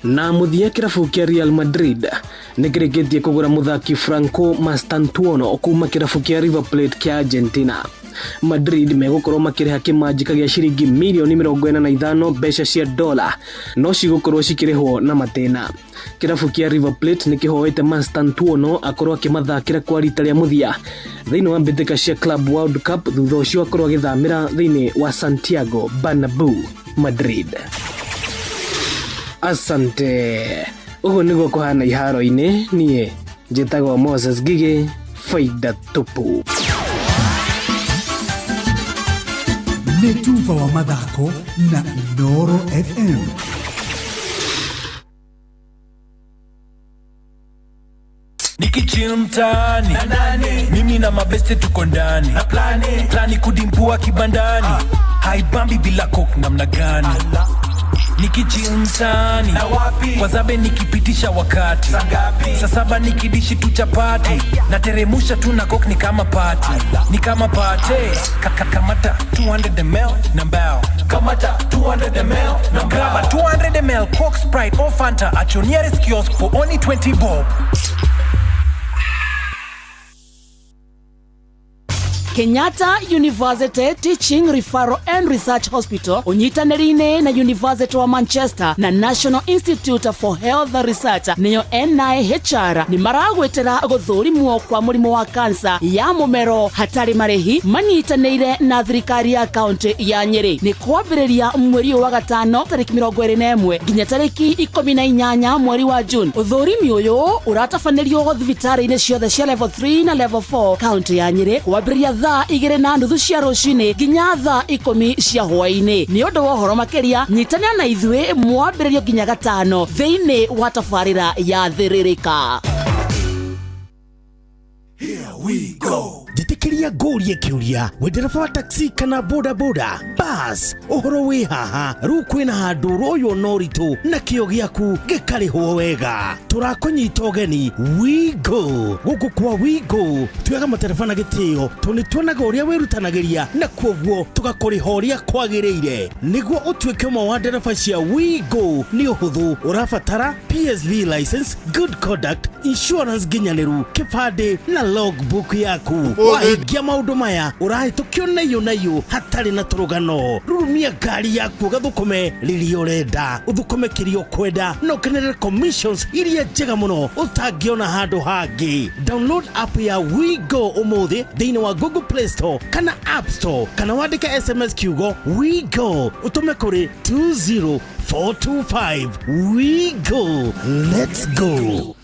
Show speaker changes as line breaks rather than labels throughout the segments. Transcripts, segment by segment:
Na muthia kirabu kia Real Madrid nikirigetie kugura muthaki Franco Mastantuono kuma kirabu kia River Plate kia Argentina. Madrid megukorwo makiriha kimanjika gia ciringi milioni 45 mbeca cia dola, no cigukorwo cikirihwo na matena. Kirabu kia River Plate nikihoete Mastantuono akorwo akimathakira kwa rita ria muthia thiini wa mbitika cia Club World Cup thutha ucio akorwo agithamira thiini wa Santiago Bernabeu, Madrid. Asante. Ugo niguo kuhana iharo-ini, nie njitagwo Moses Gige, faida tupu.
Netuva wa mathako na Noro FM.
Nikichill mtaani mimi na mabeste tuko ndani na plani kudimbua kibandani haibambi bila coke namna gani. Nikichill mtaani kwa zabe nikipitisha wakati saa 7 nikidishi tu chapati na teremusha tu na coke ni kama party kamata 200 ml na mbao kamata 200 ml na graba 200 ml Coke, Sprite or Fanta at your nearest kiosk for only 20 bob.
Kenyatta University Teaching Referral and Research Hospital unyitanirine na University wa Manchester na National Institute for Health Research niyo NIHR ni maragwetera guthurimwo kwa murimu wa kansa ya mumero hatari marehi manyitanire na thirikari ya county ya Nyeri. Ni kwambiriria mweri wa gatano tariki 21 nginya tariki 18 mweri wa June. Uthurimi uyu uratafanirio thibitari-ini ciothe cia level 3 na level 4 county ya Nyeri kwambiriria thaa 2:30 cia rucini nginya thaa 10 cia hwaini. Ni undu wa horo makiria nyitania na ithwe mwambiririo nginya gatano thiini wa tafarira ya thiririka.
Here we go. Jitikiria gorie kiuria wendereva wa taxi kana boda boda bus uhoro wi haha ru kwina handu royo noritu na kio giaku gikarihwo wega turakunyita ugeni we go guku kwa we go tuyaga materefona gitio tuni tuonaga uria wirutanagiria na kwoguo tugakurihoria kwagiriire niguo utwike mo wa ndereva cia we go ni uhuthu urafatara PSV license, good conduct, insurance ginyaniru, kifade na logbook yaku. Wahigia maundu maya urahitukio nayo hatari na turugano. Rurumia gari yaku gathukume riri urenda uthukume kirio kwenda no kenere commissions iria njega muno utangiona handu hangi. Download app ya We Go umuthi thiini wa Google Play Store kana App Store kana wandike SMS kiugo We Go utume kuri 20425. We go, let's go.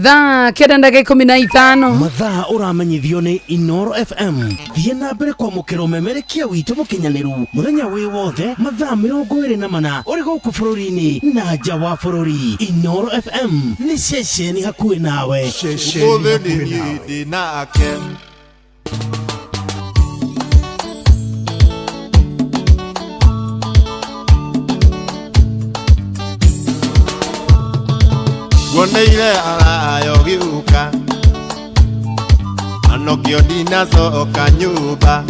Thaa kenda ndagika 15
mathaa uramenyithio ni Inoro FM. Thiena mbere kwa mukiro memerekia witu mukinyaniru muthenya wi wothe mathaa 24 uri guku bururi-ini na nja wa bururi. Inoro FM ni ceceni hakuhi nawe.
Umuthi nake Woneire arayo giuka anokio dinasoka nyumba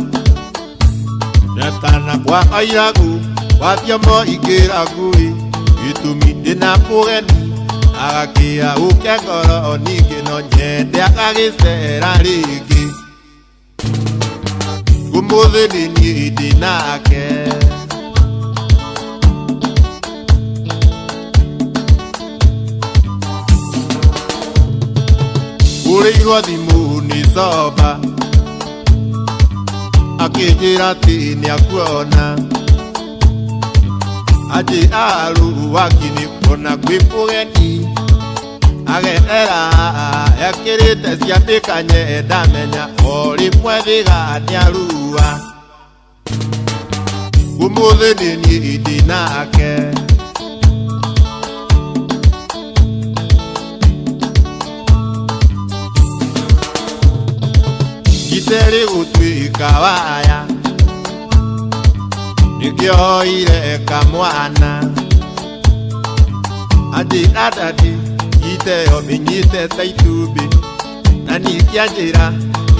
netana kwa airagu wathiomo igiragui itumi dina mugeni agakia ukengoro ningi no nyende akagicera ringi umuthi ni dinake Urigwa thimu ni soba akijira tini akuona aji aru wakini kona kwipugeni agetera yakirite ciandikanye ndamenya ori mwethiga ni arua umuthi ni idinake Giteri utwika waya nikioire kamwana adi adadi iteo minyite taitubi na nikianjira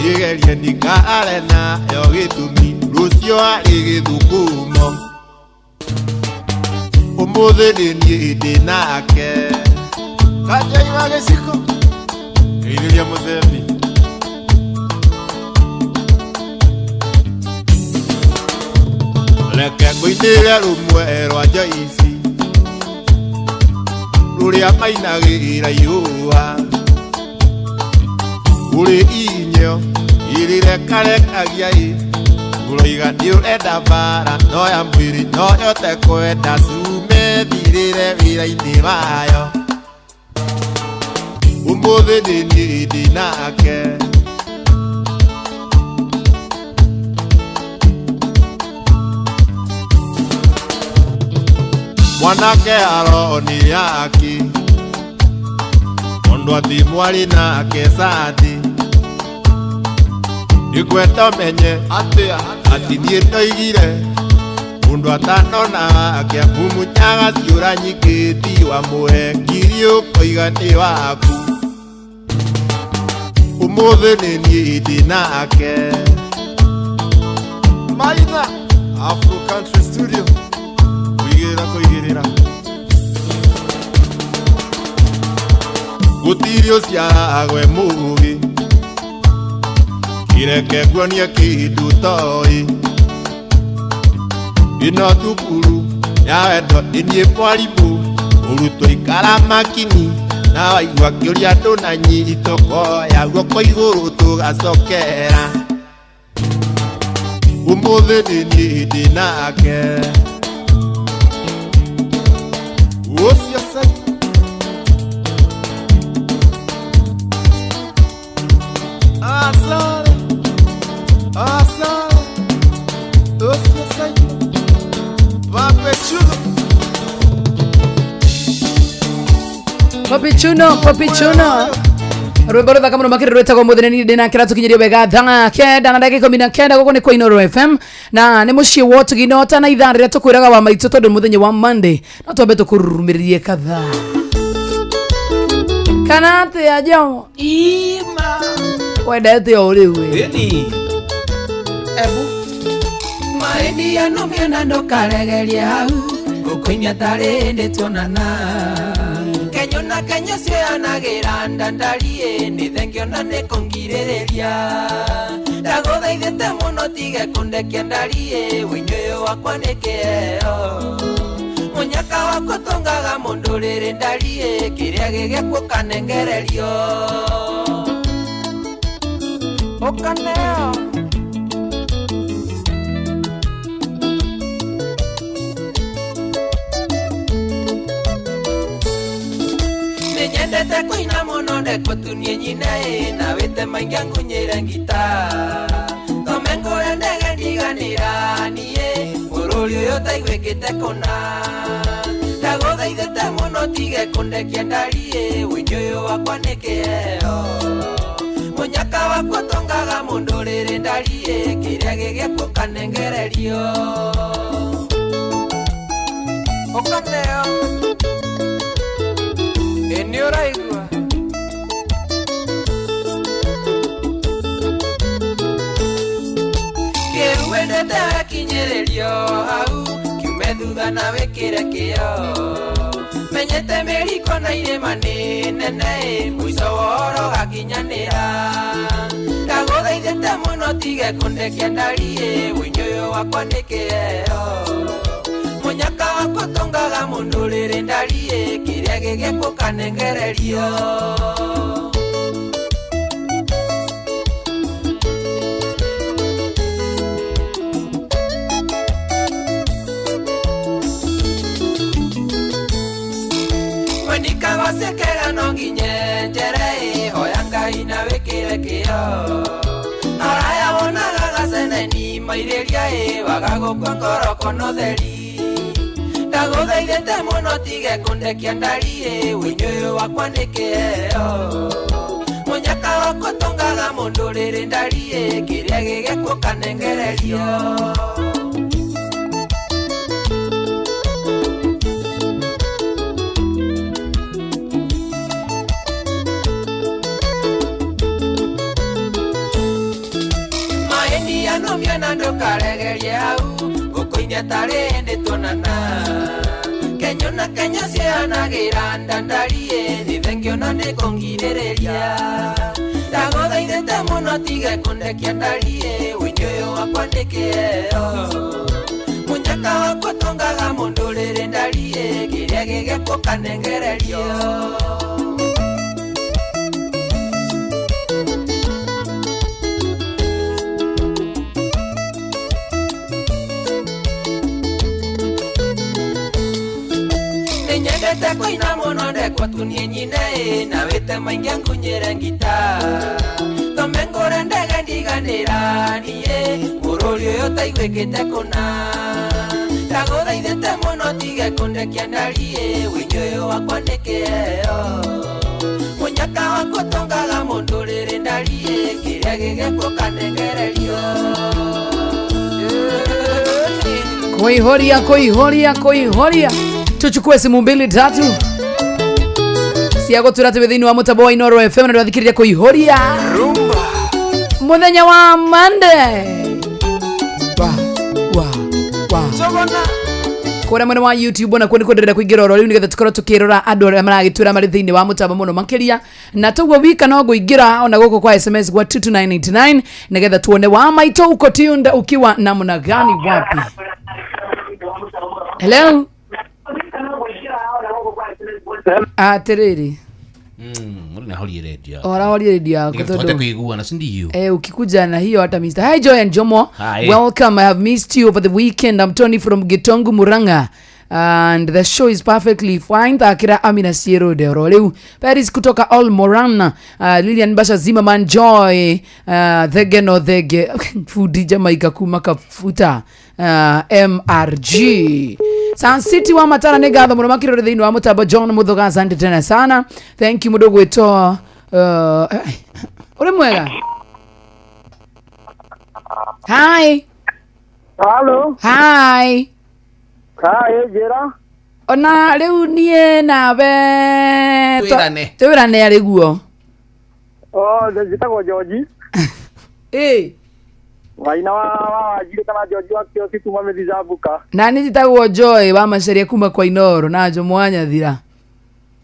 igerie ndikaare nayo gĩtũmi rũcio harĩ gĩthukumo umuthi ni ndinake kajai wa giciko iriria muthembi reke ngũinĩre rũmwe rwa Joyce rũrĩa mainagĩra ihũa ũrĩ inyo irirekarekagia ũroiga nĩũrenda mbara noya mwĩrĩ noyote kwenda cume thirĩre wĩra-inĩ wayo ũmũthĩ nĩ niĩ ndinake mwanake aroni yaki mundu ati mwari nake sati nikwenda menye ati niĩ ndoigire mundu atanona wake mumunyaga ciũra nyingĩ ti wamũhe ngiri ũkoiga nĩ waku ũmũthĩ nĩ niĩ ndinake Maina Afro Country Studio kuigirira gutiri uciaragwe mugi kireke guonie kindu toi ino thukuru ya wendo inie mwarimu urutwo ikara makini na waigua kiuria andu na nyitoko ya guoko iguru tugacokera umuthi ni niĩ ndinake Osia sai Asare Osia sai
Papichuno Rwimbo ruthaka muno makiri rwetagwo muthini ndinakira tukinyirie wega thaa kenda na ndagika 19 guku ni kwa Inooro FM na ni mucii wa tuginota na ithaa riria tukwiraga wa maitu tondu muthenya wa Monday no twambe tukurumiririe kadhaa kana ati ajo
Ima
wendete o riu
Eni Ebu Maeni ya nomia na ndokaregerie hau Gukuinia tari ndituonana Kenyona Kenya cionagira ndandarie ni thengio na ni kungiriria ndaguthaithite muno tige kundekia ndarie winyo wakwa ni kieo munyaka wako tongaga mundu riri ndarie kiria gigekwo kanengererio okaneo Nyendete kuina muno ndekutunie nyine na wite maingi ngunyire ngita tomengo ndege ndiganira nie bururi uyu taigwikite kuna ndaguthaithite muno tige kundekia ndarie winyo uyu wakwa ni kieo munyaka wakwa tongaga mundu riri ndarie kiria gigekwo kanengererio okaneo uraigua kiruendete akinyiririo hau kiume thutha na wikire kio menyete miriko na irima ni nene mwico woro gakinyanira ndaguthaithite muno tige kundekia ndarie winyo uyu wakwa ni kieo munyaka wako tongaga mundu riri ndarie kiria gigekwo kanengererio wenika wasekera no nginye njere hoya Ngai na wikire kio araya wonaga gaceneni mairiria wagagukwa ngoro kono theri ndaguthaithite muno tige kundekia ndarie winyo uyu wakwa ni kieo munyaka wako tongaga mundu riri ndarie kiria gigekwo kanengererio maeni ya nomia na ndokaregerie hau gukuinia tari ndituonana Kenyo
Ona Kenya cianagira ndandarie ni thengio na ni kongirireria ndaguthaithite muno tige kundekia ndarie winjoyo wakwa nikio munyaka wakwa tongaga mundu riri ndarie kiria gigeko kanengererio Nyendete kuina muno ndekwa tunie nyine na wite maingi ngunyire ngita tomengore ndege ndiganira niye bururi uyu taigwikite kuna ndaguthaithite muno tige kundekia ndarie wingi uyu wakwa nikio munyaka wakwa tongaga mundu riri ndarie kiria gigeko kanengererio
kuihoria tuchukue simu 2-3 siago turate withini wa mutabo wa Inoro FM na twathikiriria kuihoria rumba muthenya wa Monday wa kora mwena wa YouTube na kwani kwenderera kuingira oro riu nigetha tukorwo tukirora andu aria maragitura mari thiini wa mutabo muno makiria na tugwo wika no guingira ona goko kwa SMS kwa 22989 nigetha tuone wa maito uko tiunda ukiwa namna gani wapi. Hello atiriri
mbona holi radio
ora holi radio yako
todo kuigua na sindio
ukikuja na hiyo hata Mr. Hi Joy and Jomo. Hi. Welcome, I have missed you over the weekend. I'm Tony from Gitongu Muranga and the show is perfectly fine. Takira Amina Siero de Roleu Paris kutoka All Morana, Lilian Basha Zimmerman Joy, thege food Jamaica kumaka futa MRG San City wa matana negatho muno makirore thiini wa mutaba John Muthoga, asante tena sana. Thank you mudogo weto uri mwega. Hi.
Hello.
Hi.
Hi, Jera.
Ona riu nie nawe twirane ari guo.
Oh, njitagwo George. Waina wa jire kana George wa kio siku mamedhizabuka.
Na ni njitagwo Joy wa maceria kuma kwa Inoro na njo mwanya thira.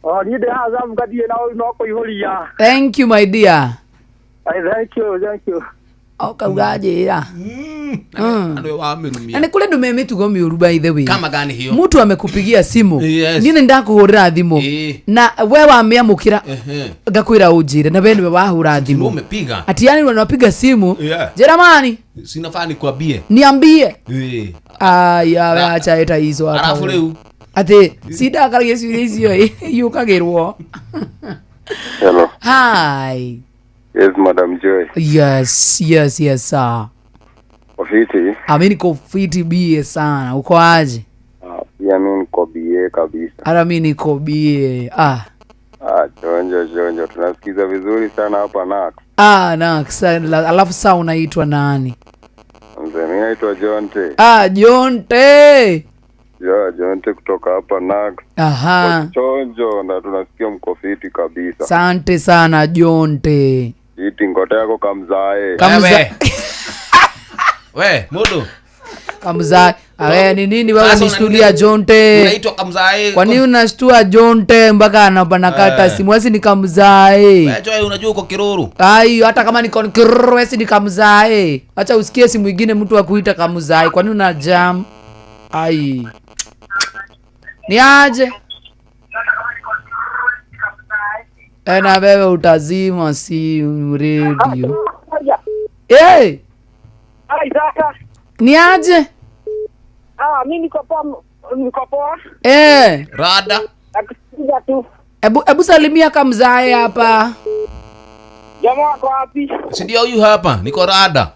Oh, ni de hazabuka die no kuihoria.
Thank you my dear.
Thank you.
Okaugaje
ndio waamenumia.
Na kule ndo memetugo miuru by the way.
Kama gani hiyo?
Mtu amekupigia simu.
Yes.
Nini ndakuhurira thimu. Na wewe ameamukira ngakwira ujire na bende wahura thimu.
Umepiga.
Ati yani unapiga simu. Jeramani.
Sinafaa nikwambie.
Niambie. Ya acha eta hizo hata.
Alafu leo.
Ati sida karagie hizo yukagirwo.
Hello.
Hi.
Yes, Madam Joy.
Yes, sir.
Ofiti?
Mimi niko fiti bie sana. Uko aje?
Pia mimi niko bie kabisa.
Ara mimi niko bie.
Jonjo. Tunasikiza vizuri sana hapa Nax.
Nax. Alafu saa unaitwa nani?
Mimi naitwa Jonte.
Jonte.
Jonte kutoka hapa Nax. Jonjo na tunasikia mko fiti kabisa.
Asante sana Jonte.
Iti ngote yako kamzae.
We, mudu.
Kamzae. Awe ni nini wewe unishtulia Jonte?
Unaitwa kamzae.
Kwa nini unashtua Jonte mpaka anabanakata simu? Wewe ni kamzae.
Wewe Joy unajua uko Kiruru.
Hata kama niko Kiruru wewe ni kamzae. Acha usikie simu nyingine mtu akuita kamzae. Kwa nini una jam? Ni aje? Na wewe utazima simu radio. Ni aje?
Mimi niko poa.
Rada.
Nakusikia tu.
Ebu salimia kamzae hapa.
Jamaa wako wapi?
Si ndio huyu hapa, niko rada.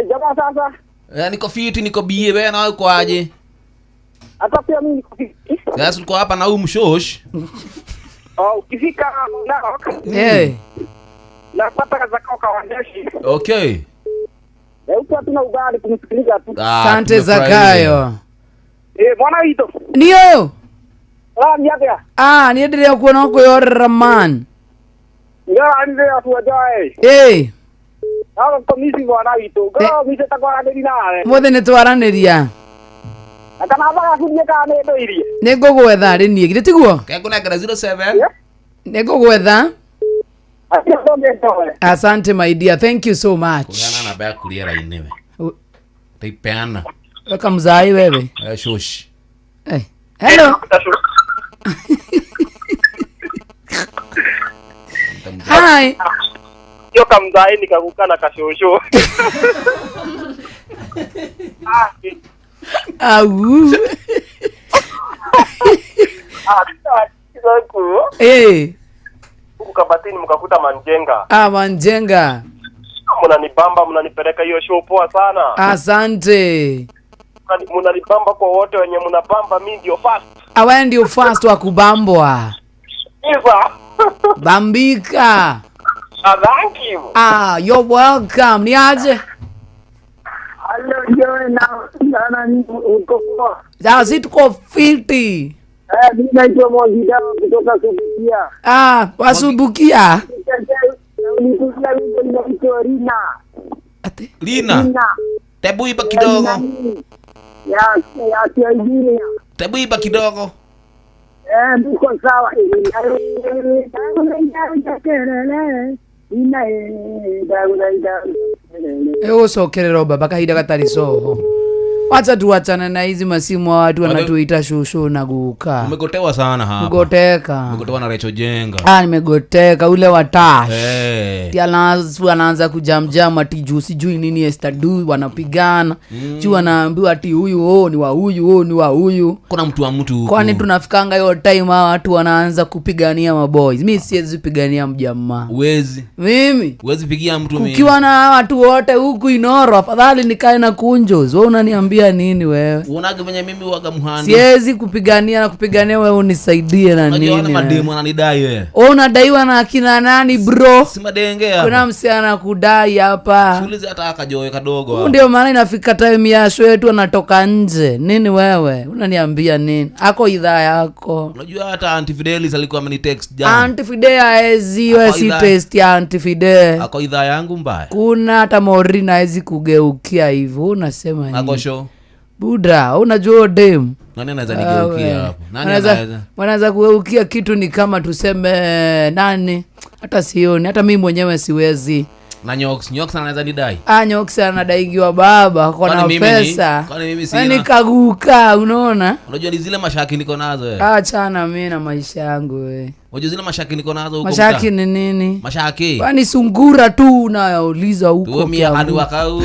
Jamaa sasa.
Niko fiti, niko bie, wewe na uko aje?
Hata pia mimi niko fiti.
Sasa uko hapa na huyu mshosh.
Ukifika Narok. Napata kaza kwa wandeshi.
Okay.
Huko tuna ugali kumsikiliza tu.
Asante Zakayo.
Bwana Ito.
Ndio.
Niaga.
Niendelea kuona huko yorra man.
Ndio tuwajae. Hapo komisi bwana Ito. Mimi sitakuwa ndio nawe.
Mothe ne twaraniria.
Kana baka kujia kana ndo irie.
Nego gwetha ri nie gire tiguo.
Kekuna 07.
Nego gwetha. Asante my dear, thank you so much.
Kuna na baya kuliera inewe. Taipeana.
Weka mzai wewe.
Shosh.
Hey. Hello. Hi.
Yo kamzai nikakukana kashosho.
Au. Eh.
Huku Kabatini mkakuta Manjenga.
Manjenga.
Mnanibamba, mnanipeleka hiyo show poa sana.
Asante.
Mnanibamba kwa wote wenye mnabamba, mimi ndio first.
Awe ndio first wa kubambwa.
Iza.
Bambika.
Thank you.
You're welcome. Ni aje?
Hello, Joe, ni uko poa.
Sasa tuko fiti.
Mimi naitwa Mwagida kutoka Subukia.
Wasubukia.
Rina.
Ate?
Rina. Tebu iba kidogo.
Ya Nigeria.
Tebu iba kidogo.
Niko sawa.
Usokerero baba kahida katari soho. Wacha tuachane na hizi masimu wa watu wanatuita shushu na guka.
Umegotewa sana hapa.
Mgoteka.
Umegotewa na Recho Jenga.
Nimegoteka ule watash.
Hey.
Anaanza kujamjama ati juu sijui nini estadu wanapigana. Juu anaambiwa ati huyu ni wa huyu, ni wa huyu.
Kuna mtu wa mtu huko.
Kwani tunafikanga hiyo time watu wanaanza kupigania maboys. Mimi siwezi kupigania mjamaa.
Uwezi.
Mimi
uwezi pigia mtu mimi.
Ukiwa na watu wote huku Inoro afadhali nikae na Kunjos. Wewe unaniambia nini wewe?
Unaga venye mimi waga muhandi.
Siwezi kupigania wewe unisaidie na nini?
Unajua mademu ananidai wewe.
Unadaiwa na akina nani bro?
Si madenge hapa.
Kuna msichana kudai hapa.
Shulizi hata akajoe kadogo hapa.
Ndio maana inafika time ya show yetu anatoka nje. Nini wewe? Unaniambia nini? Ako idhaa yako.
Unajua hata Auntie Fidelis alikuwa amenitext jana.
Auntie Fidelis si test ya Auntie Fidelis.
Ako idhaa yangu mbaya.
Kuna hata Morina hawezi kugeukia hivyo. Unasema nini?
Ako show.
Buda, unajua dem.
Nani anaweza nigeukia hapo? Nani anaweza?
Wanaweza kugeukia kitu ni kama tuseme nani? Hata sioni, hata mimi mwenyewe siwezi.
Na Nyox anaweza nidai.
Nyox anadaigiwa baba kwa na pesa.
Kwani mimi sina.
Yaani kaguka, unaona?
Unajua ni zile mashaki niko nazo wewe.
Achana mimi na maisha yangu wewe.
Unajua zile mashaki niko nazo huko.
Mashaki ni nini?
Mashaki.
Kwani sungura tu unauliza huko.
Wewe mimi hadi wakau.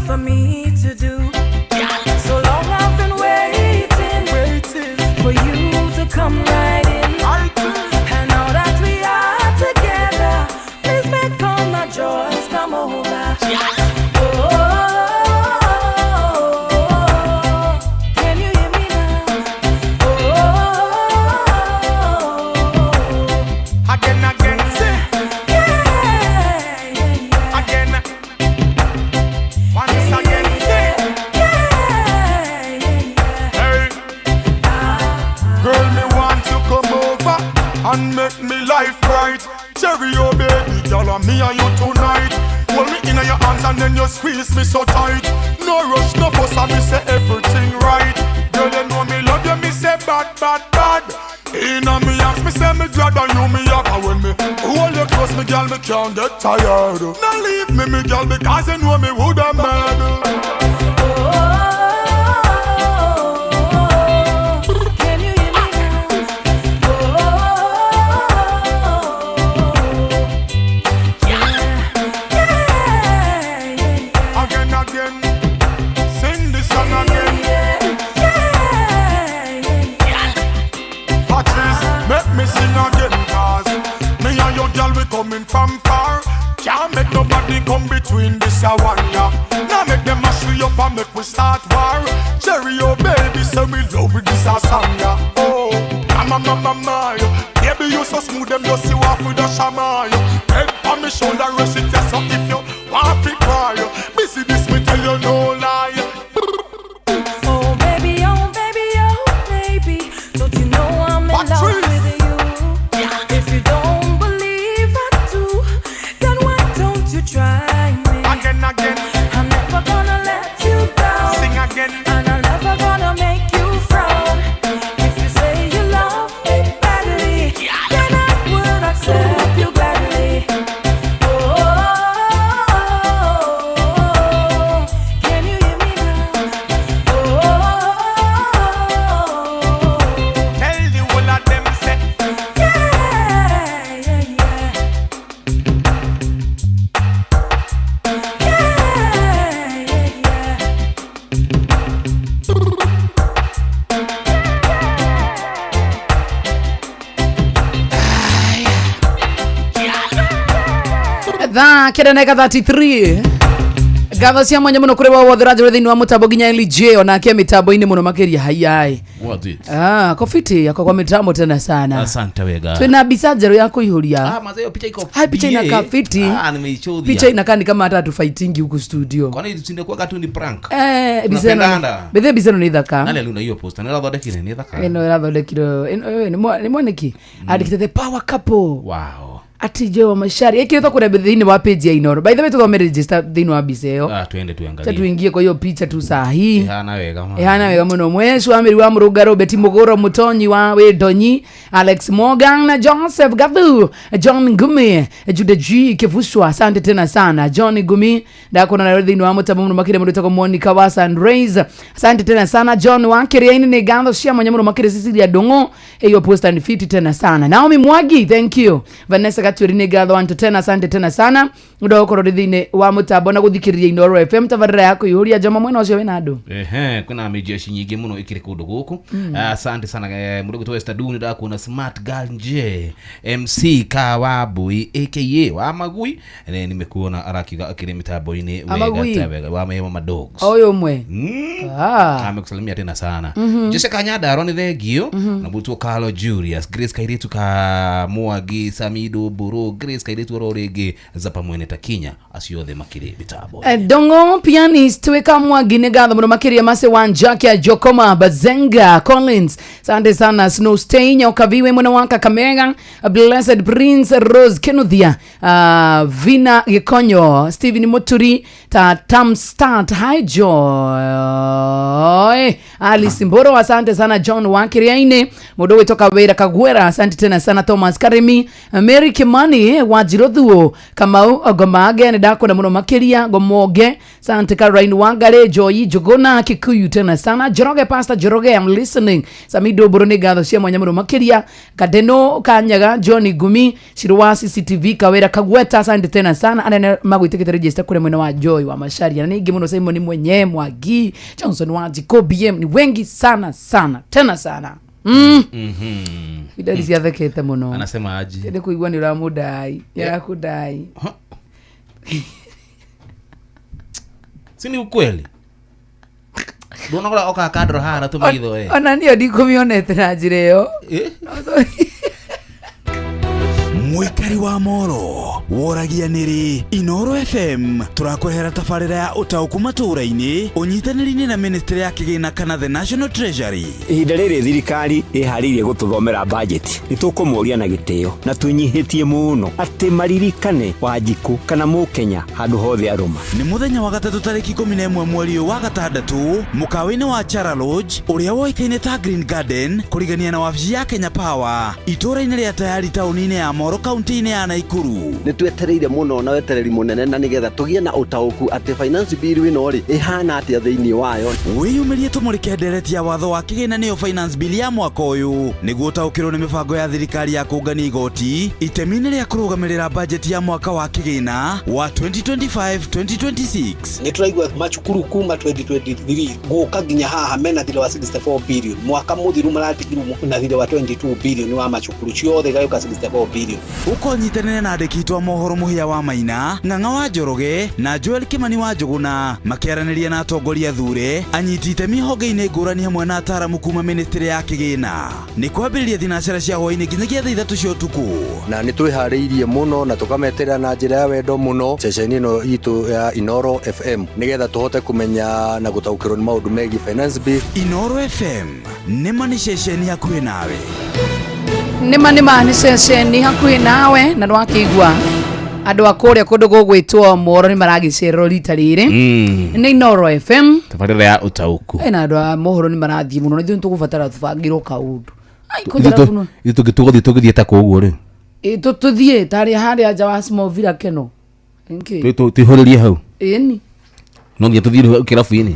For me to do. So long I've been waiting for you to come right in. And now that we are together, please make all my joys come over. Can you hear me now?
Again, say. And make me life bright. Cherry, oh baby, girl, and me and you tonight. Hold me in your arms and then you squeeze me so tight. No rush, no fuss, and me say everything right. Girl, you know me love you, me say bad. In a me arms, me say me glad and you me up. And when me hold you close, me girl, me can't get tired. Now leave me girl, because you know me woulda mad. Coming from far, can't make nobody come between this and one, yeah. Now make them mash we up and make we start war. Cherry, oh baby, say we love with this a song, yeah. Oh, mama, baby, you so smooth, them just see off with a shaman. me shoulder rush it, yes. So if you want to cry, busy this me tell you no lie.
Oh baby, don't you know I'm in love with you? If you don't believe I do, then why don't you try me?
Again,
I'm never gonna let you down.
sing again.
And I'm never gonna make you frown. If you say you love me badly, then I would accept you gladly. Oh, can you hear me now? Oh,
Tell the whole of them say,
Thaa kenda neka 33 gatho cia mwanya muno kuri wa wotheraji thini wa mutambo ginya LJ ona kia mitambo ini muno makiria hayai
What it?
kofiti yako kwa mitambo tena sana.
Asante wega.
Twina bisajero yako ihuria.
Mazeo picha iko.
Hai picha inakaa fiti.
Nimeichodhia.
Picha inakaa ni kama hata tu fighting huku studio.
Kwani tusinde kwa katu ni prank?
Biseno. Biseno ni thaka.
Nani aluna hiyo poster? Nala thondekire ni thaka.
Eno thondekiro. Ni mwaniki. Adikite the power couple.
Wow.
Ati jo mashari ekirito kure thini wa page ya Inoro. By the way tuthome register thini wa Biseo.
Tuende tuangalie.
Tuingie kwa hiyo picha tu saa hii.
Hana wega mama.
Hana wega muno mwesu amiri wa Murugaro Beti Mugoro Mutonyi wa Wedonyi Alex Morgan na Joseph Gathu John Gumi Jude G Kivuswa asante tena sana John Gumi ndako na thini wa mutambo muno makire muno Monica Wasa and Raise asante tena sana John Wakiri ini ni gando cia mwanya muno makire Cecilia Dongo hiyo poster ni fiti tena sana Naomi Mwagi thank you Vanessa Gaturi ni gando wantu tena asante tena sana ndoko thini wa mutambo na guthikiriria Inoro FM tavarira yako ihuria jama mwena ucio wena andu
kuna mejeshi nyingi muno ikiri kundu guku asante sana mudogo to Estaduni da kuna Smart Girl J MC Kawabui aka wa Magui nimekuona arakiga akiri mitambo ini wega wa mema madogs
oyo mwe
amekusalimia tena sana Jessica Nyada Ron Thegio na butu Carlo Julius Grace Kairitu ka Muagi Samido Buru Grace Kairitu Rorege zapa mwene takinya asiothe makiri mitambo
Dongo pianist weka Muagi negatho muno makiria mase Wanjaki Jokoma Bazenga Collins sante sana Snow Stain okaviwe mwana waka Kamega Blessed Prince Rose Kenuthia Vina Gikonyo Steven Muturi Tam Start High Joy Alice Mboro asante sana John Wakiriaine mudowe toka Wera Kagwera asante tena sana Thomas Karimi Mary Kimani Wajirothuo Kamau Ogomage ndako na muno makiria Gomoge asante Caroline Wangare Joy Jogona Kikuyu tena sana Joroge Pastor Joroge I'm listening Samido Borone gatho cia mwanya muno makiria Kadeno Kanyaga Johnny Gumi Shirwa CCTV Kawera Kagweta asante tena sana anene magwitikite register kule mwena wa Joy wa Mashari na ningi muno Simon mwenye Mwagi Johnson Wajiko BM ni wengi sana tena sana Idadi siathekete muno
anasema aje
Tende kuigwa ni ramudai yarakudai
Sini ukweli Dona kola oka kadro hana tumaitho
Ona ndio ndikumionete na njireo
Mwikari wa Moro woragia niri Inoro FM turakurehera tafarira ya utauku matura-ini unyitaniri-ini na ministry ya kigina kana the National Treasury.
Ihinda riri thirikari iharirie gututhomera budget nitukumũria na gitio na tunyihitie muno ati maririkane Wanjiku kana Mukenya handu hothe aruma.
Ni muthenya wa gatatu tariki 11 mweri wa gatandatu mukawa-ini wa Chara Lodge uria woikaine ta Green Garden kurigania na wabici ya Kenya Power itura-ini ria tayari tauni-ini ya Moro kaunti-ini ya Naikuru.
Nitwetereire muno na wetereri munene na nigetha tugie na utauku ati finance bill ino ri ihana atia thiini wayo.
Wiyumirie tumurike ndereti ya watho wa kigina niyo finance bill ya mwaka uyu niguo utaukirwo ni mibango ya thirikari ya kungania igoti itemi-ini ria kurugamirira budget ya mwaka wa kigina wa 2025-2026.
Nituraigwa macukuru kuma 2023 guka nginya haha mena thira wa 64 billion mwaka muthiru maratigirwo na thira wa 22 billion wa macukuru ciothe gayuka 64 billion
ukonyitanire na andĩki a mohoro Mũhĩa wa Maina, Ng'ang'a wa Njoroge na Joel Kimani wa Njuguna makĩaranĩria na atongoria thure anyiti itemi honge-inĩ ngũrani hamwe na ataramu kuma ministry ya kĩgĩna nĩ kwambĩrĩria thinacara cia hwaĩ-inĩ nginyagia thaa 3 cia ũtukũ,
na nĩ twĩharĩirie mũno na tũkameterera na njĩra ya wendo mũno ceceni ĩno itũ ya Inoro FM nĩgetha tũhote kũmenya na gũtaũkĩrwo nĩ maũndũ megiĩ finance bill.
Inoro FM nĩma nĩ ceceni hakuhĩ nawe,
nĩma nĩ ceceni hakuhĩ nawe, na ndwakĩigua andũ akũrĩa kũndũ gũgwĩtwo Moro nĩ maragĩcererwo rita rĩrĩ nĩ Inoro FM
tabarĩra ya ũtaũku,
na andũ a mohoro nĩ marathiĩ mũno, nĩ tũgũbatara tũbangĩrwo kaũndũ
tũgĩthiĩ ta kũguo rĩ
tũthiĩ tarĩ harĩa nja wa Small Villa Keno
twĩhũrĩrie hau
ĩni
no nginya tũthiĩ kĩrabu-inĩ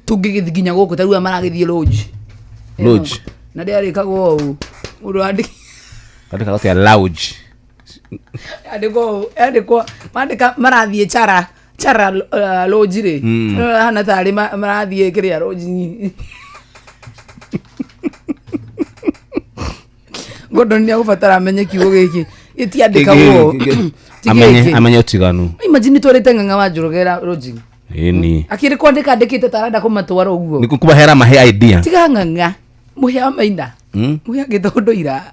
tũngĩgĩthiĩ nginya gũkũ tarua maragĩthiĩ lodge na ndĩarĩkagwo ũũ mũndũ
andĩka atĩa lounge
andĩkwo marathiĩ chara lodge rĩ hana tarĩ marathiĩ kĩrĩa lodge Gordon nĩ agũbatara amenye kiugo gĩkĩ gĩtiandĩkagwo
amenye ũtiganu.
Imagine twarĩte Ng'ang'a wa Njoroge lodge
ĩni
akĩrĩ kwandĩka andĩkĩte taranda kũmatwara ũguo
nĩ kũmahera mahe idea
tiga Ng'ang'a Mũhĩa wa Maina Mũhĩa gĩthondo ira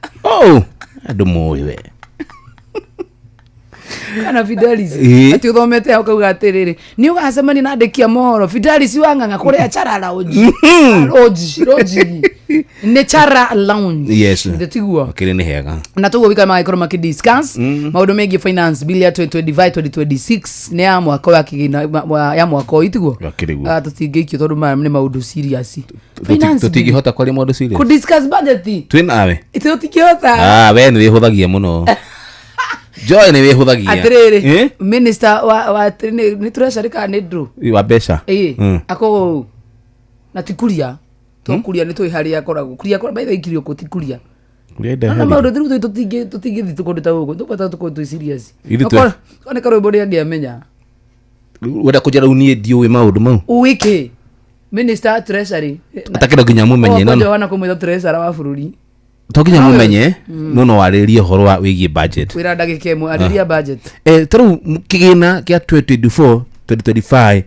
andũ mũĩ we
kana Fidelis ati uthomete au kauga atiriri ni ugacemani na andĩki a mohoro Fidelis wa Ng'ang'a kũrĩa chara lounge ne chara lounge
yes
ndetigua
kile ni hega
na tugo wika magĩkorwo makidiscuss maũndũ megiĩ finance bill ya 2025-2026 ne ya mwaka wa kigina ya mwaka ũyũ tũtingĩikio tondũ nĩ maũndũ serious
finance tũtingĩhota kwaria maũndũ serious
ku discuss budget
twĩ nawe
tũtingĩhota
we nĩ wĩhũthagia mũno Joy nĩ wĩhũthagia
atiriri minister wa nĩ treasury ka nĩ ndru
wa mbeca
ako na tikuria tokuria nĩ twĩharia akoragwo kuria by the ikirio ko tikuria na maũndũ thiru tũtingĩthi tũkũndũ ta ũguo tũbata tũkũndũ serious one karũmbo rĩa ngĩamenya
wenda kũnjara unie ndiũĩ maũndũ mau
uwike minister treasury
atakĩra nginya mũmenye
no wana kũmwĩtha treasurer wa bũrũri
tokinya mũmenye no warĩrie ũhoro wa wĩgiĩ budget
wĩra ndagĩka ĩmwe arĩria budget
tarĩu kĩgĩna kĩa 2024-2025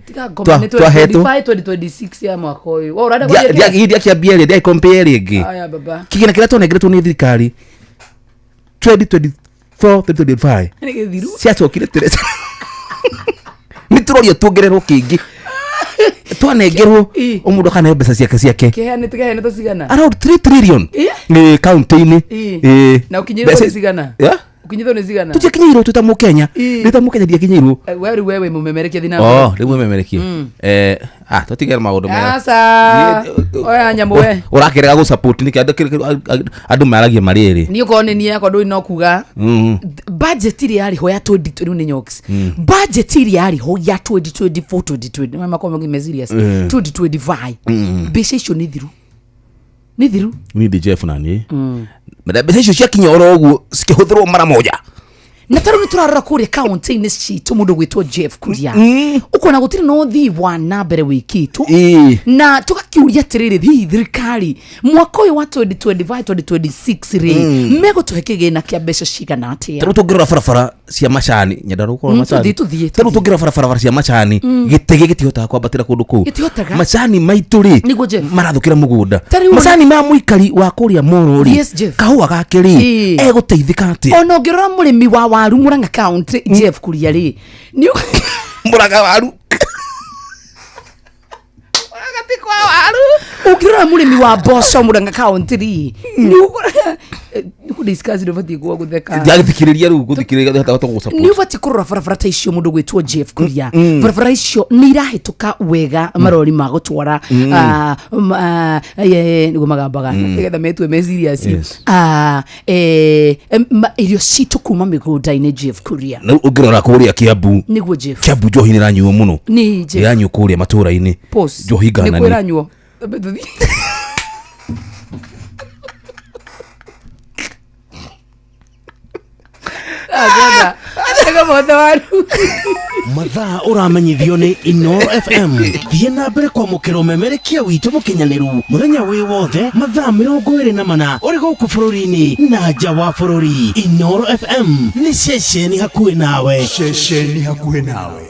twahetwo 2026 ya mwaka ũyũ ũrada
kĩambia rĩ compare rĩngĩ
aya baba
kĩgĩna kĩrĩa twanengeretwo nĩ thirikari 2024-2025
nĩ gĩthiru
ciacokire tĩrĩ nĩ tũrorio tuongererwo kĩngĩ twanengerwo mũndũ kana mbeca ciake
kĩheane tũcigana
around 3 trillion nĩ kaunti-inĩ
na ũkinyĩrwo cigana ukinyithwo nĩ cigana
tũtikinyĩirwo tuta mũkenya nĩta mũkenya ndiakinyĩirwo
wewe mũmemerekia thina
rĩu mũmemerekia tũtigere maũndũ mega
asa oya nyamũ we
ũrakĩrega gũ support nĩ andũ maragia marĩ erĩ
niĩ ũkorwo nĩ niĩ yakwa ndũĩ no kuga budget ĩrĩa yarĩho ya 2020 nĩ nyoks budget ĩrĩa yarĩho ya 2024-2020 makorwo serious 2025 mbeca icio nĩ thiru
ni Jeff nani mbeca icio ciakinya oro ũguo cikĩhũthĩrwo mara moja
na tarũ nĩ tũrarora kũrĩa kaunti-inĩ citũ mũndũ gwĩtwo Jeff Kuria ũkona gũtirĩ na ũthii wa na mbere wĩkĩtwo na tũgakiuria atĩrĩrĩ hihi thirikari mwaka ũyũ wa 2025-2026 rĩ megũtũhe kĩgĩna kĩa mbeca cigana atĩa
tarũ tũngĩrora barabara cia macani nyenda rũkoro macani tarũ tũngĩrora barabara cia macani gĩtege gĩtihotaga kwambatĩra kũndũ kũu macani maitũ rĩ marathũkĩra mũgũnda macani ma mũikari wa kũrĩa Moro rĩ kahũa gake rĩ egũteithĩka atĩa
ona ũngĩrora mũrĩmi wa waru Murang'a County Jeff Kuria rĩ ni
Murang'a waru
agati kwa waru ukirora mũrĩmi wa mboco Murang'a County rĩ ni kudiscuss ndio bati kwa gutheka
ndiagithikiriria rĩu guthikiriria hata gusupport
ni bati kurora barabara ta icio mũndũ gwĩtwo Jeff Kuria barabara icio ni irahĩtũka wega marori ma gũtwara nĩguo magambaga nĩgetha metwe me serious irio citũ kuma mĩgũnda-inĩ Jeff Kuria
na ũngĩrora kũrĩa Kiambu
nĩguo Jeff
Kiambu njohi nĩ ranyuo mũno
ni Jeff
ranyuo kũrĩa matũra-inĩ njohi ngana
nĩ kwĩranyuo agenda Tega moto waru.
Mathaa uramenyithio ni Inoro FM. Thiĩ na mbere kwamũkĩra ũmemerekia witũ mũkinyanĩru mũthenya wĩ wothe mathaa 24 ũrĩ gũkũ bũrũri-inĩ na nja wa bũrũri. Inoro FM nĩ ceceni hakuhĩ nawe. Ceceni hakuhĩ nawe.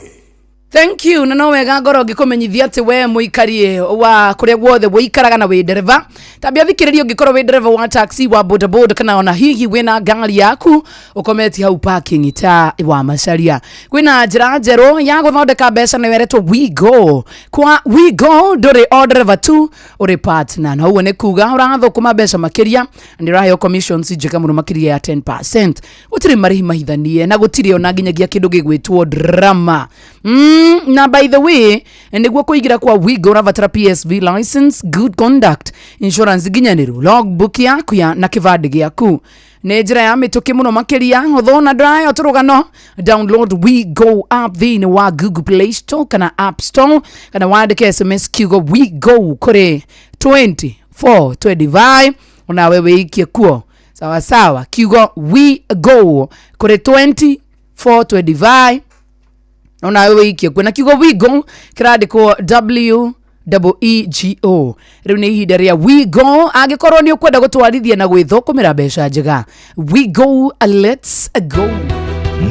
Thank you. Na no wega ngoro ngikumenyithia ati we muikarie wa kuria guothe wikaraga na wi dereva. Tabia thikiririo ngikorwo wi dereva wa taxi wa bodaboda kana ona hihi wina ngari yaku ukometi hau parking ta wa Macharia. Kwina njira njeru ya guthondeka mbeca ni weretwo We Go. Kwa We Go nduri o dereva tu uri partner. Na uwe ne kuga urathukuma mbeca makiria ndirahe commissions njega muno makiria ya 10%. Utiri marihi mahithanie na gutiri ona nginyagia kindu gigwitwo drama. Na by the way, niguo kuigira kwa We Go ravatara PSV license, good conduct, insurance ginyanĩru, logbook yaku ya na kivande gĩaku. Nĩ njĩra ya mĩtũkĩ mũno makĩria ũthona ndayo tũrũgano. Download We Go app thĩinĩ wa Google Play Store kana App Store kana wandĩke SMS kiugo We Go kũrĩ 2425 ona wewe ikie kuo sawa sawa kiugo We Go kũrĩ 2425 ona wewe ikie kwena kiugo We Go kirandikwo WEGO. Riu ni ihinda ria We Go angikorwo ni ukwenda gutwarithia na gwithukumira mbeca njega. We Go, let's go.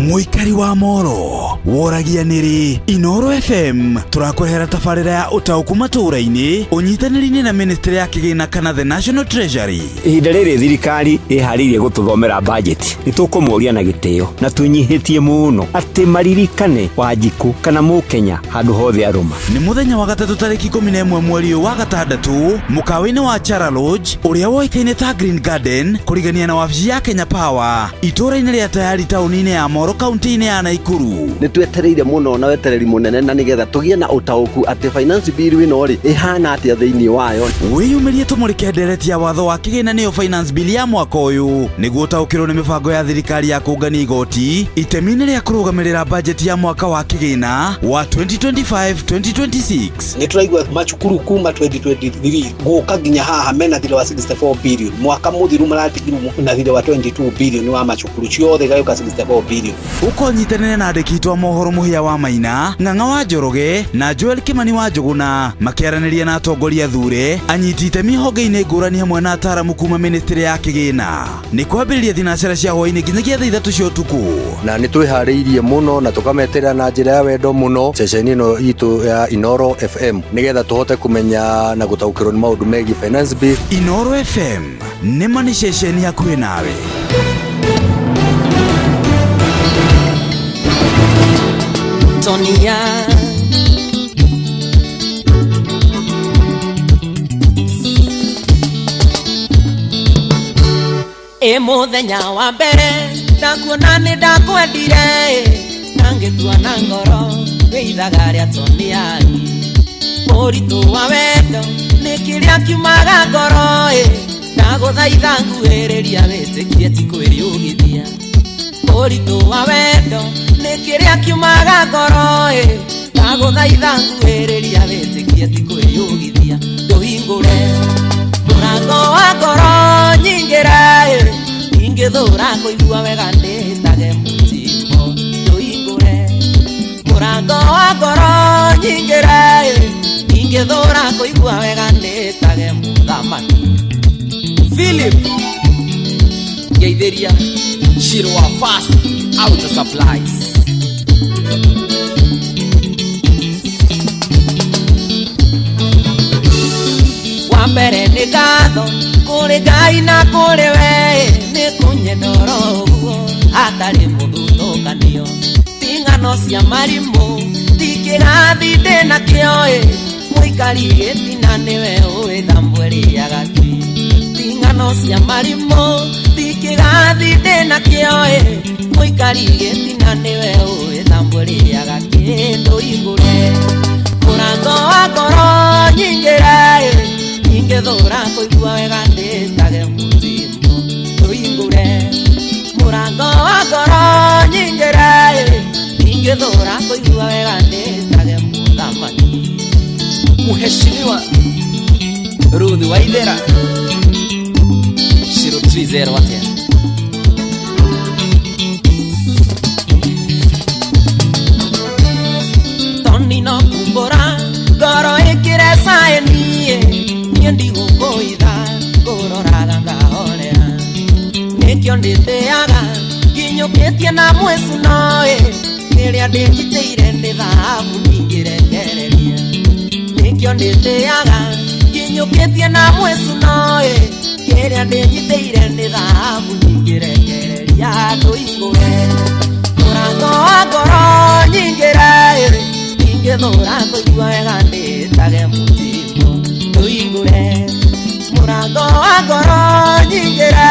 Muikari wa Moro woragia niri Inoro FM turakurehera tafarira ya utauku matũra-inĩ unyitanĩri-inĩ na ministry ya kigina kana the National Treasury.
Ihinda rĩrĩ thirikari ĩharĩirie gũtũthomera budget. Nĩtũkũmũria na gĩtĩo na tũnyihĩtie mũno atĩ maririkane Wanjiku kana Mũkenya handũ hothe arũma.
Nĩ mũthenya wa gatatũ tarĩki 11 mweri wa gatandatũ mũkawa-inĩ wa Chara Lodge ũrĩa woĩkaine ta Green Garden kũrigania na wabici ya Kenya Power itũra-inĩ rĩa Tayari taũni-inĩ ya Moro kaunti-inĩ ya Naikuru.
Nĩtwetereire mũno na wetereri mũnene na nĩgetha tũgie na ũtaũku atĩ finance bill ĩno rĩ ĩhana atĩa thĩinĩ wayo.
Wĩyumĩrie tũmũrĩke ndereti ya watho wa kĩgĩna nĩyo finance bill ya mwaka ũyũ nĩguo ũtaũkĩrwo nĩ mĩbango ya thirikari ya kũngania igoti itemi-inĩ rĩa kũrũgamĩrĩra budget ya mwaka wa kĩgĩna wa 2025-2026.
Nĩtũraigua macukuru kuma 2023 gũka nginya haha mena thirĩ wa 64 billion. Mwaka mũthiru maratigirwo na thirĩ wa 22 billion wa macukuru ciothe gayũka 64 billion.
Ukonyitanĩra na andĩki aitũ a mohoro Mũhia wa Maina, Ng'ang'a wa Njoroge na Joel Kimani wa Njuguna makĩaranĩria na atongoria thure anyiti itemi honge-inĩ ngũrani hamwe na ataaramu kuma ministry ya kĩgĩna. Nĩ kwambĩrĩria thinacara cia hwaĩ-inĩ nginyagia thaa 3 cia ũtukũ.
Na nĩtwĩharĩirie mũno na tũkameterera na njĩra ya wendo mũno ceceni ĩno itũ ya Inoro FM nĩgetha tũhote kũmenya na gũtaũkĩrwo nĩ maũndũ megiĩ finance bill.
Inoro FM nĩ mani ceceni hakuhĩ nawe.
Sonia muthenya wa mbere ndakuona nĩ ndakwendire na ngĩtua na ngoro wĩithaga rĩa Sonia mũritũ wa wendo nĩ kĩrĩa kiumaga ngoro ndagũthaitha nguhĩrĩria wĩtĩkie ti kwĩriũgithia mũritũ wa wendo nĩ kĩrĩa kiumaga ngoro ndagũthaitha nguhĩrĩria wĩtĩkie ti kwĩriũgithia ndũhingũre mũrango wa ngoro nyingĩra ingĩthũra kũigua wega ndĩtage mũtimo ndũhingũre mũrango wa ngoro nyingĩra ingĩthũra kũigua wega ndĩtage mũthamaki Philip Geithĩria Shiro wa Fast Auto Supplies. Wa mbere nĩ ngatho kũrĩ Ngai na kũrĩ we nĩ kũnyendora ũguo hatarĩ mũthutũkanio ti ng'ano cia marimũ ti kĩrathi ndĩ nakĩo mũikari gĩtina nĩwe ũĩ thambu ĩrĩaga ti ng'ano cia marimũ ti kĩrathi ndĩ nakĩo mũikari gĩtina nĩwe ũĩ thambu ĩrĩaga kĩndũ igũre mũrango wa ngoro nyingĩra ingĩthũra kũigua wega ndĩtage mũtimo ndũhingũre mũrango wa ngoro nyingĩra ingĩthũra kũigua wega ndĩtage mũthamaki Mheshimiwa Ruth Waithera Shiro 30 watia Niendi gukoitha kuroraga ngahorera nikio nditeaga nginyukitie na mwesu noe kiria ndinjiteire ndi thahabu ningirekereria nikio nditeaga nginyukitie na mwesu noe kiria ndinjiteire ndi thahabu ningirekereria tuingure murango wa ngoro nyingire ingithura kuigua wega nditage mutimbo tuingure murango wa ngoro nyingire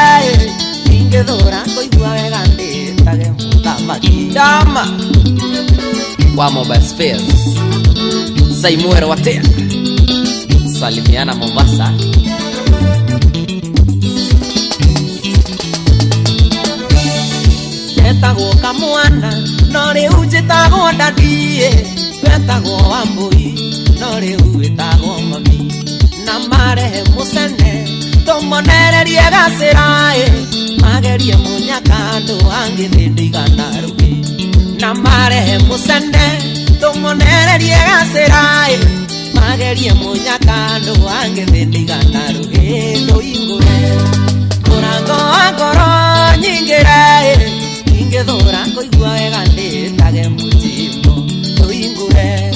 ingithura kuigua wega nditage muthamaki ndama wa Mobile Spares Saimwero Watea salimiana Mombasa Etagwo kamwana no riu njitagwo ndandie Etagwo Wambui no riu etagwo mami na marehe musene tomonererie gacirae magerie munyakando angithindigana rugi na marehe musene tomonererie gacirae magerie munyakando angithindigana rugi ndoingure murango wa ngoro nyingire ingithura kuigua wega nditage mutimbo ndoingure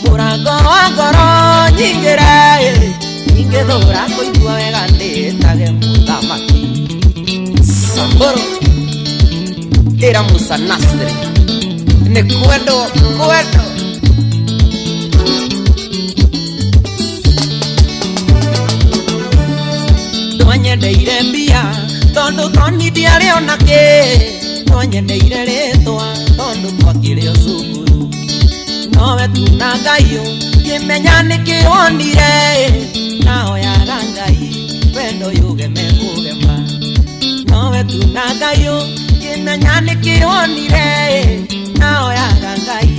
murango wa ngoro nyingire ingithura kuigua wega nditage muthamaki Samboro era Musa Nasri ne kwendo Twanyendeire mbia tondu tonidia rio nake Twanyendeire ritwa tondu twakirio cukuru Nowe tuna Ngai kimenya nikionire nahoyaga Ngai wendo yuge mekugema Nowe tuna Ngai kimenya nikionire nahoyaga Ngai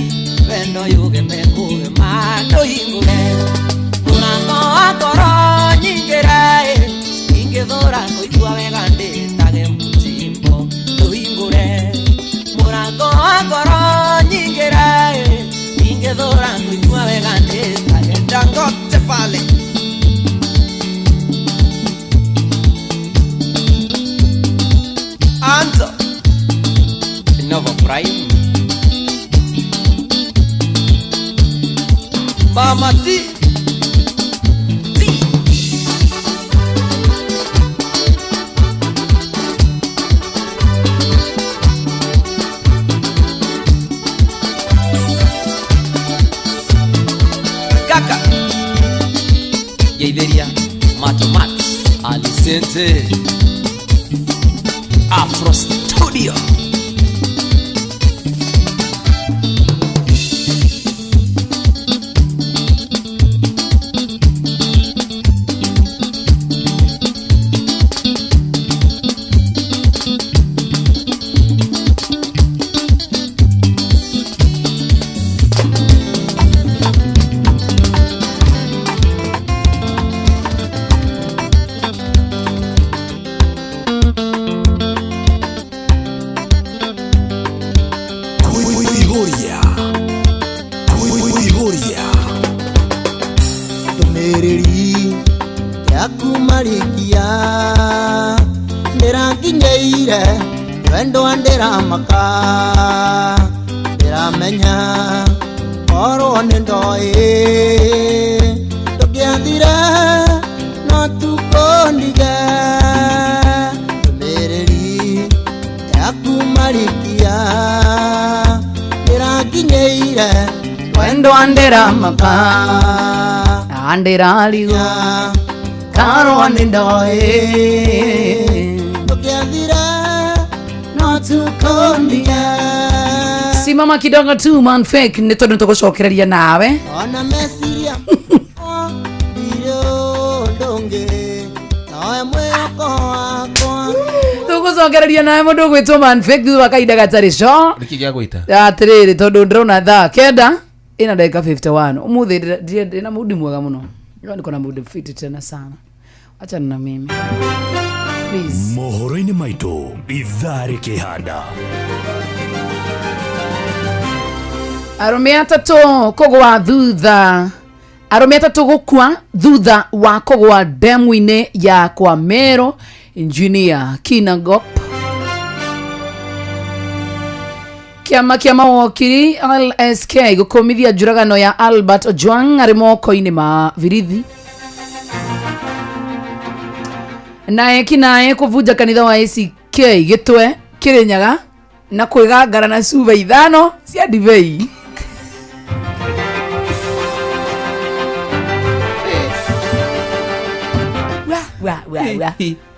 wendo yuge mekugema ndoingure murango wa ngoro nyingire ingithura kuigua wega nditage mutimbo ndoingure murango wa ngoro nyingire ingithura kuigua wega nditage Dangote pale Anto Nova Prime Mama T Kaka Yaideria Matomat Alicente Afro Studio
Tumereri yakumarikia ndiranginyeire wendo ndiramaka ndiramenya oro ndoi tugiathire no tukondige Tumereri yakumarikia ndiranginyeire wendo ndiramaka
Anderaligo Karo nindoe
Tukiathira No tukondia
Simama kidogo tu man fake Nitodo nitokushokereria nawe
Ona mesiria Dio donge Nawe mweko wako
Tukushokereria nawe Mudu gwito man fake Tuwa kaida gatari show
Nikigia guita
Atiriri tondo ndrona thaa kenda ina dakika 51 umuthi ndina mudi mwega muno niko na mudi fit tena sana acha na mimi please
mohoro-ini maitu ithari kihanda
arume atatu kugwa thutha Arũme atatũ gũkua thutha wa kũgwa demu-inĩ ya kwa Meru. Engineer Kinangop. Kiama kia mawakiri LSK gũkũmithia njũragano ya Albert Ojwang arĩ moko-inĩ ma virithi. Naye Kinae kũvunja kanitha wa ACK Gĩtwe Kĩrĩnyaga na kwĩgangara na cuba 5 cia divei. Wa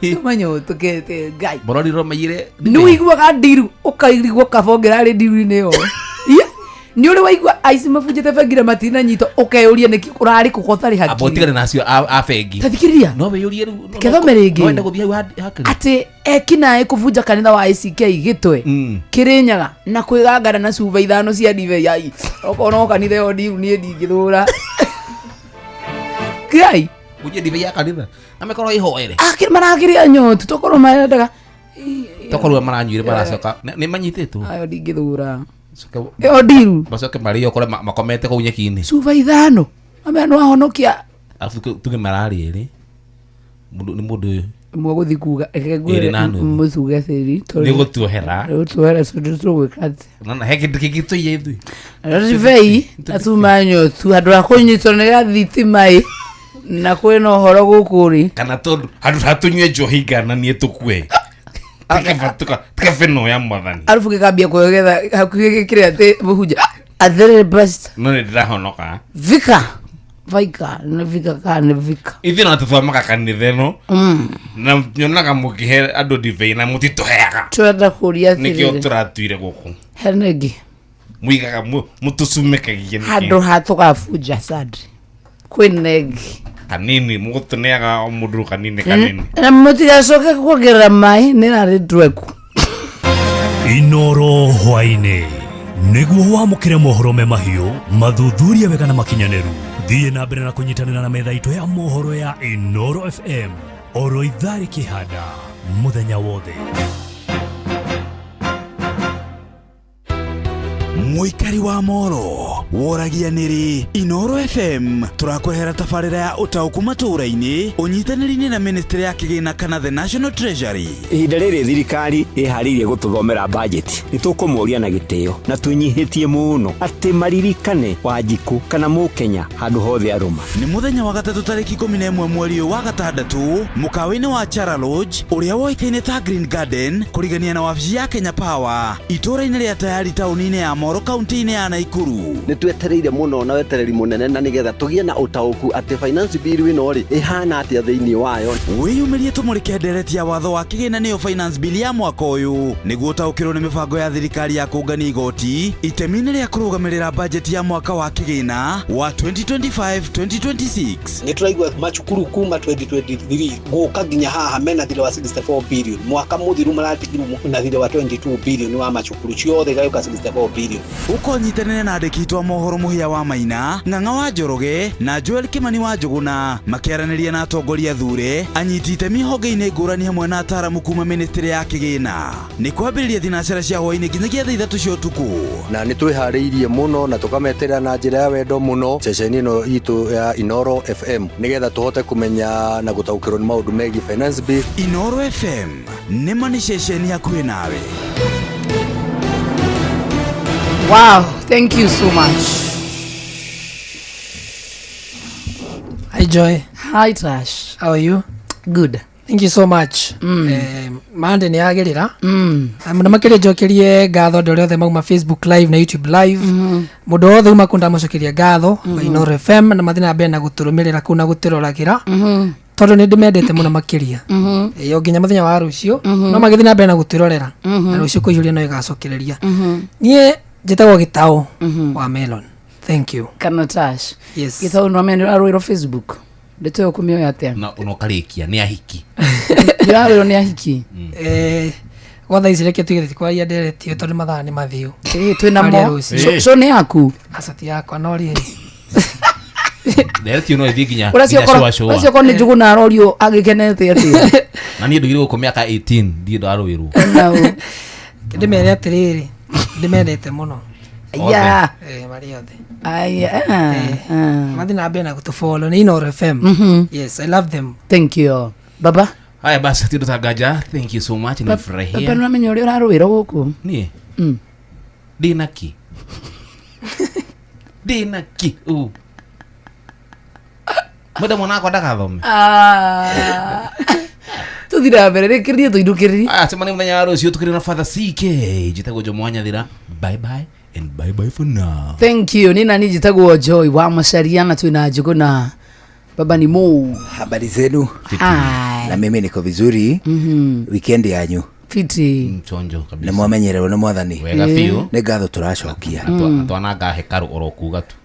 Tumanyo tukete gai.
Borori romaire.
Nuigwa ndiru ukairigwo kabongera ri ndiru-inĩ yo. Ni uri waigwa aici mabunjite bengi na matina nyito ukeyuria niki kurari kugothari haki.
Abotigane nacio a bengi.
Tathikiriria.
No beyurie
Kethome ringi.
No enda guthia hakiri.
Ati Kinae kuvunja kanitha wa ACK Gĩtwe Kĩrĩnyaga na kwĩgangara na cuba 5 cia divei. Ai okono kanitha yo ndiru nie ndingithura. Kai
uje divei ya kanitha amekorwo ihoere
akiri maragiria nyotu tokorwo maendaga
tokorwo maranyuire maracoka ni manyititwo
ayo ndingithura yo ndiru
bacoke mario kore makomete kũ nyeki-inĩ
cuba 5 ameno ahonokia
afu tuge marari eri mundu ni mundu uyu
mwaguthi kuga musuge thiri
ni gutuohera
gwikate
nana heke ndikigito yethu
rivei atumanyo tu andũ akũnyitwo nĩ gathiti-maĩ na kwĩna ũhoro gũkũ rĩ
kana tondu hatunywe njohi ngananie tukue tukaveno ya mwathani
arabu gĩkambia kwĩgetha hakuhĩ gĩkĩrĩ atĩ mũhunja athere best
no nĩ ndĩrahonoka
vika vaika nĩ vika kana vika
ithi no tuthomaga kanitha ĩno na nyonaga mũkĩhe andũ divei na mũtitũheaga
twenda kũria atĩrĩrĩ
nĩkĩo tũratuire gũkũ
henegi
muigaga mũtũcumĩkagia
handũ hatũgabunja sadri kwĩnegi
kanini mũgũtũneaga o mũndũ kanini kanini
na mũtigacoke kuongerera maĩ nĩ narĩ ndweku
Inoro hwainĩ nĩguo wamũkĩre mohoro me mahiũ mathuthuria wega na makinyanĩru thiĩ na mbere na kũnyitanĩra na metha itũ ya mohoro ya Inoro FM oro ithari kĩhanda mũthenya wothe.
Muikari wa moro woragia niri Inoro FM turakwehera tabarĩra ya ũtaũku matũũra-inĩ ũnyitanĩri-inĩ na ministry ya kĩgĩna kana the National Treasury.
Ihinda rĩrĩ thirikari ĩharĩirie gũtũthomera budget nĩtũkũmũria na gĩtĩo na twĩnyihĩtie mũno atĩ maririkane Wanjikũ kana Mũkenya handũ hothe arũma.
Nĩ mũthenya wa gatatũ tarĩki 11 mweri wa gatandatũ mũkawa-inĩ wa Chara Lodge ũrĩa woĩkaine ta Green Garden kũrigania na wabici ya Kenya Power itũũra-inĩ rĩa Tayari taũni-inĩ ya Moro kaunti-inĩ ya Naikuru.
Nĩtwetereire mũno na wetereri mũnene na nĩgetha tũgĩe na ũtaũku atĩ finance bill ĩno rĩ ĩhana atĩa thĩinĩ wayo.
Wĩyumĩrie tũmũrĩke ndereti ya watho wa kĩgĩna nĩyo finance bill ya mwaka ũyũ nĩguo ũtaũkĩrwo nĩ mĩbango ya thirikari ya kũngania igoti itemi-inĩ rĩa kũrũgamĩrĩra budget ya mwaka wa kĩgĩna wa 2025-2026.
Nĩtũraigua macukuru kuma 2023 gũka nginya haha mena thirĩ wa 64 billion mwaka mũthiru maratigirwo na thirĩ wa 22 billion wa macukuru ciothe gayũka 64 billion.
Ũkonyitanĩra na andĩki a mohoro Mũhia wa Maina, Ng'ang'a wa Njoroge na Joel Kimani wa Njũgũna makĩaranĩria na atongoria thure anyiti itemi honge-inĩ ngũrani hamwe na ataaramu kuma ministry ya kĩgĩna. Nĩ kwambĩrĩria thinacara cia hwaĩ-inĩ nginyagia thaa 3 cia ũtukũ.
Na nĩ twĩharĩirie mũno na tũkameterera na njĩra ya wendo mũno ceceni ĩno itũ ya Inoro FM nĩgetha tũhote kũmenya na gũtaũkĩrwo nĩ maũndũ megiĩ finance bill.
Inoro FM nĩ mani ceceni hakuhĩ nawe.
Wow, thank you so much.
Hi Joy.
Hi Tash.
How are you?
Good.
Thank you so much. Mande ni agerira. Mũndũ makĩria njokerie ngatho andũ othe mauma Facebook live na YouTube live. Mũndũ othe uma kunda mũcokeria ngatho Inoro FM na mathina mbere na gũtũrũmĩrĩra kũu na gũtũroragĩra. Tondũ nĩ ndĩmendete mũno makĩria. Yo nginya mũthenya wa rũciũ no magĩthiĩ na mbere na gũtũrorera. Na rũciũ kũiyũria no igacokereria. Niĩ njĩtagwo Gĩtaũ wa Melon. Thank you.
Kana Tash.
Yes.
Gĩtaũ no mende arũĩrwo Facebook. Ndĩtwe kumioya atĩa.
Na ũnokarĩkia nĩ ahiki.
Ndĩrarũĩrwo nĩ ahiki.
Gotha icireke tugethe kwaria nderetio tondũ mathaa nĩ mathiũ.
Twĩna mo. So nĩ yaku.
Acati yakwa no rĩrĩ.
Nderetio no ĩthiĩ nginya
ũracio ko nĩ Njũgũna arorio agĩkenete atĩa.
Na niĩ ndugire gũkũ mĩaka 18 ndiĩ ndarũĩrwo.
Ndĩmere atĩrĩrĩ ndĩmendete mũno.
Ya.
Marĩ othe. Mathi na bena kutufollow ni Inoro FM. Yes, I love them.
Thank you. Baba?
Haya basi tutagaja. Thank you so much. Nimefurahia.
Baba namenye uri urarwira guku.
Ni. Dinaki. Dinaki. Muda mwana kwa dakathome.
Tuthira mbere rekerie tuidukirie.
Sema ni mthenya rucio tukiri na Father CK. Jitagwo Jomwanya thira. Bye bye and bye bye for now.
Thank you. Nina ni jitagwo Joy wa Mashariana twina Njuguna. Baba ni Mo.
Habari zenu? Na mimi niko vizuri. Weekend yanyu
fiti
mchonjo kabisa.
Na mwamenyerero na mwathani.
Wega fiu.
Ne gatho turacokia.
Twananga hekaru orokuga tu.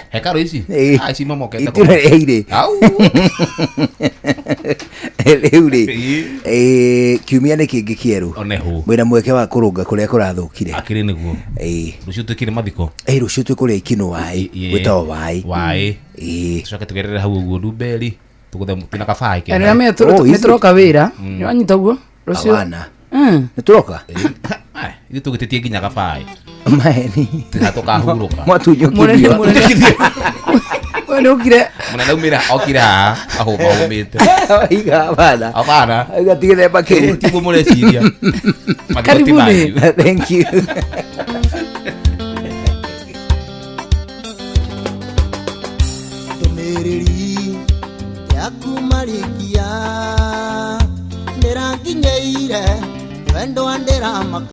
Hekaru ici? Ici mamokete
kwa. Ire. Au. Eure. Kiumia ni kingi kieru.
Onehu.
Mwina mweke wa kurunga kuria kurathukire.
Akiri niguo. Rucio twikire mathiko.
Rucio twikuria ikino wai. Gwitawo wai.
Wai. Tucoke tugerere hau uguo Nduberi. Tuguthe mutina kabai ke.
Ana metroka wira. Ni wanyita guo. Rucio.
Awana. Nituroka.
Ili tugitetie nginya kabai.
Maeni.
Tugatoka huruka.
Mwatunyukirio.
Wale ukire.
Mwana umira okira aho baumite.
Iga bana.
Abana.
Iga tigire bakiri.
Tipo mole chiria.
Karibuni.
Thank you.
Tumereri yakumarikia nderanginyeire wendo andera